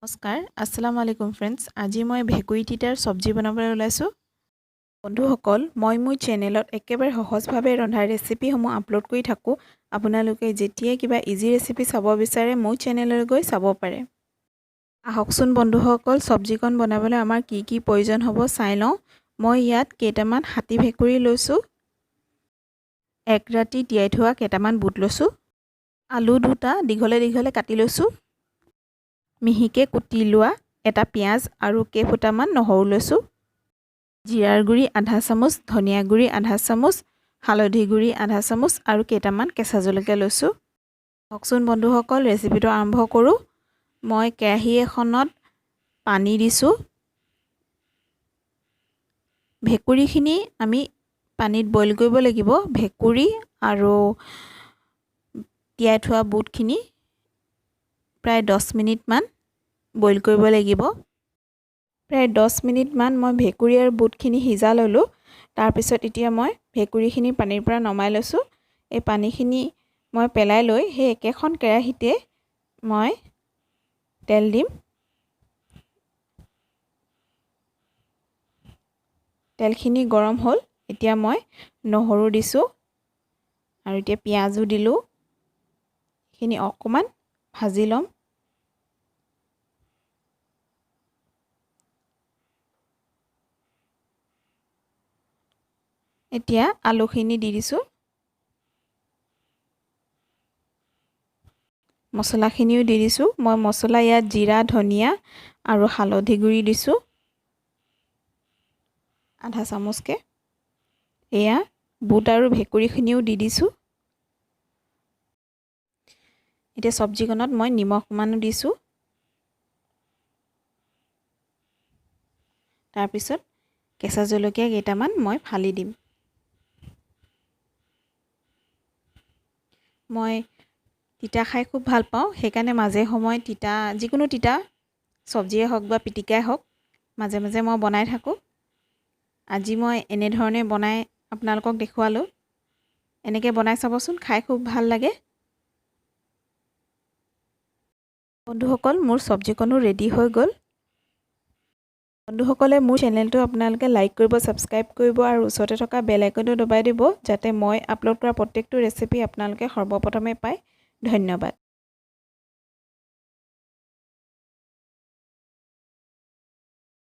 নমস্কাৰ আসসালামু আলাইকুম ফ্ৰেণ্ডছ আজি মই ভেকুৰী তিতাৰ সবজি বনাবলৈ ওলাইছো বন্ধুসকল মই মোৰ চেনেলত একেবাৰে সহজভাৱে ৰন্ধা ৰেচিপিসমূহ আপলোড কৰি থাকো আপোনালোকে যেতিয়াই কিবা ইজি ৰেচিপি চাব বিচাৰে মোৰ চেনেললৈ গৈ চাব পাৰে আহকচোন বন্ধুসকল সবজিকণ বনাবলৈ আমাৰ কি কি প্ৰয়োজন হ'ব চাই লওঁ মই ইয়াত কেইটামান হাতী ভেকুৰী লৈছো এক ৰাতি তিয়াই থোৱা কেইটামান বুট লৈছো আলু দুটা দীঘলে দীঘলে কাটি লৈছো মিহিকে কুটি লোৱা এটা পিয়াজ আৰু কেইফুটামান নহৰু লৈছো জিৰাৰ গুৰি আধা চামুচ ধনিয়া গুৰি আধা চামুচ হালধি গুৰি আধা চামুচ আৰু কেইটামান কেঁচা জলকীয়া লৈছো হকচোন বন্ধুসকল ৰেচিপিটো আৰম্ভ কৰো মই কেৰাহী এখনত পানী দিছো ভেকুৰীখিনি আমি পানীত বইল কৰিব লাগিব ভেকুৰী আৰু তিয়াই থোৱা বুটখিনি প্ৰায় 10 মিনিট মান বইল কৰিব লাগিব প্ৰায় 10 মিনিট মান মই ভেকুৰী আৰু বুটখিনি সিজা ললো তাৰ পিছত এতিয়া মই ভেকুৰীখিনি পানীৰ পৰা নমাই লৈছো এই পানীখিনি মই পেলাই লৈ সেই একেখন কেৰাহীতে মই তেল দিম তেলখিনি গৰম হ'ল এতিয়া মই নহৰু দিছো আৰু এতিয়া পিয়াজো দিলো খিনি অকমান ভাজি লম এতিয়া আলুখিনি দি দিছো মছলাখিনিও দি দিছো মই মছলা ইয়াত জিৰা ধনিয়া আৰু হালধি গুৰি দিছো আধা চামুচকে এয়া বুট আৰু ভেকুৰীখিনিও দি দিছো এতিয়া সবজিখনত মই নিমখ মানো দিছো তাৰ পিছত কেঁচা জলকীয়া কেইটামান মই ফালি দিম মই তিতা খাই খুব ভাল পাওঁ সেইকাৰণে মাজে সময় তিতা যিকোনো তিতা সবজিয়ে হওক বা পিটিকাই হওক মাজে মাজে মই বনাই থাকো আজি মই এনে ধৰণে বনাই আপোনালোকক দেখুৱালো এনেকৈ বনাই চাবচোন খাই খুব ভাল লাগে বন্ধুসকল মোৰ সবজিকণো ৰেডি হৈ গ'ল বন্ধুসকলে মোৰ চেনেলটো আপোনালোকে লাইক কৰিব সাবস্ক্ৰাইব কৰিব আৰু ওচৰতে থকা বেল আইকনটো দবাই দিব যাতে মই আপলোড কৰা প্ৰত্যেকটো ৰেচিপি আপোনালোকে সৰ্বপ্ৰথমে পায় ধন্যবাদ